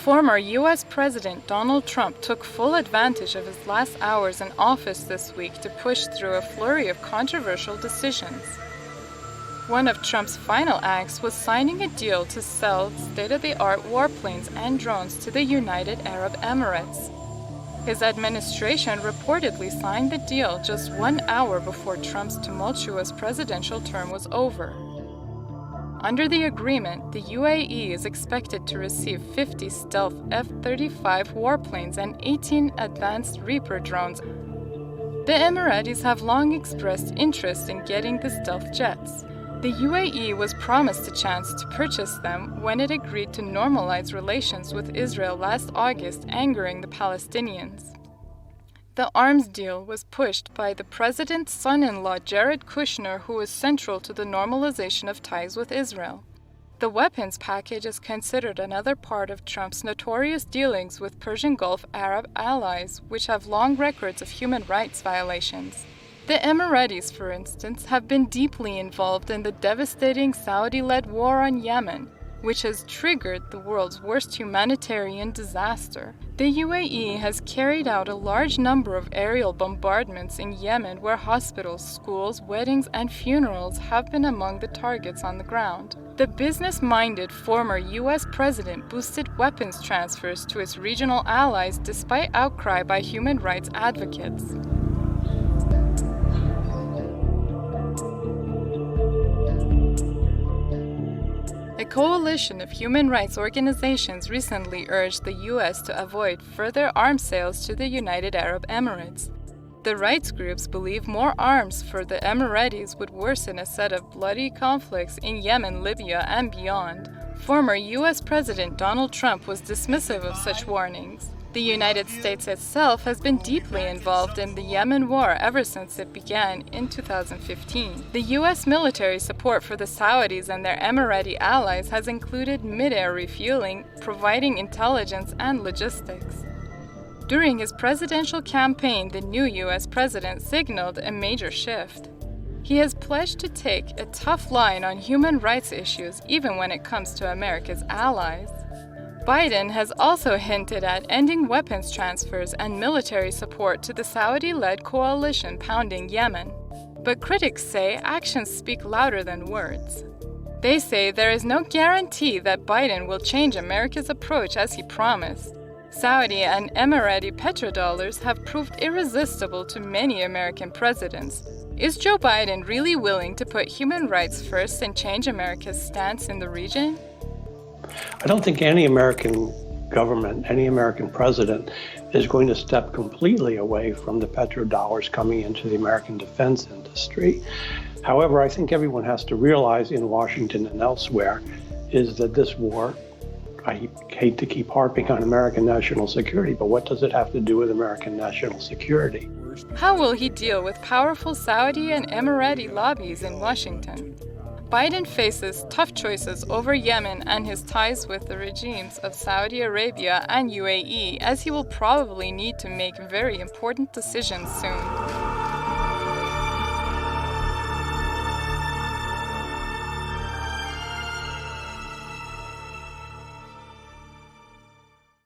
Former U.S. President Donald Trump took full advantage of his last hours in office this week to push through a flurry of controversial decisions. One of Trump's final acts was signing a deal to sell state-of-the-art warplanes and drones to the United Arab Emirates. His administration reportedly signed the deal just 1 hour before Trump's tumultuous presidential term was over. Under the agreement, the UAE is expected to receive 50 stealth F-35 warplanes and 18 advanced Reaper drones. The Emiratis have long expressed interest in getting the stealth jets. The UAE was promised a chance to purchase them when it agreed to normalize relations with Israel last August, angering the Palestinians. The arms deal was pushed by the president's son-in-law Jared Kushner, who was central to the normalization of ties with Israel. The weapons package is considered another part of Trump's notorious dealings with Persian Gulf Arab allies, which have long records of human rights violations. The Emiratis, for instance, have been deeply involved in the devastating Saudi-led war on Yemen, which has triggered the world's worst humanitarian disaster. The UAE has carried out a large number of aerial bombardments in Yemen, where hospitals, schools, weddings, and funerals have been among the targets on the ground. The business-minded former U.S. president boosted weapons transfers to its regional allies despite outcry by human rights advocates. A coalition of human rights organizations recently urged the U.S. to avoid further arms sales to the United Arab Emirates. The rights groups believe more arms for the Emiratis would worsen a set of bloody conflicts in Yemen, Libya, and beyond. Former U.S. President Donald Trump was dismissive of such warnings. The United States itself has been deeply involved in the Yemen war ever since it began in 2015. The U.S. military support for the Saudis and their Emirati allies has included mid-air refueling, providing intelligence and logistics. During his presidential campaign, the new U.S. president signaled a major shift. He has pledged to take a tough line on human rights issues, even when it comes to America's allies. Biden has also hinted at ending weapons transfers and military support to the Saudi-led coalition pounding Yemen. But critics say actions speak louder than words. They say there is no guarantee that Biden will change America's approach as he promised. Saudi and Emirati petrodollars have proved irresistible to many American presidents. Is Joe Biden really willing to put human rights first and change America's stance in the region? I don't think any American government, any American president is going to step completely away from the petrodollars coming into the American defense industry. However, I think everyone has to realize in Washington and elsewhere is that this war, I hate to keep harping on American national security, but what does it have to do with American national security? How will he deal with powerful Saudi and Emirati lobbies in Washington? Biden faces tough choices over Yemen and his ties with the regimes of Saudi Arabia and UAE, as he will probably need to make very important decisions soon.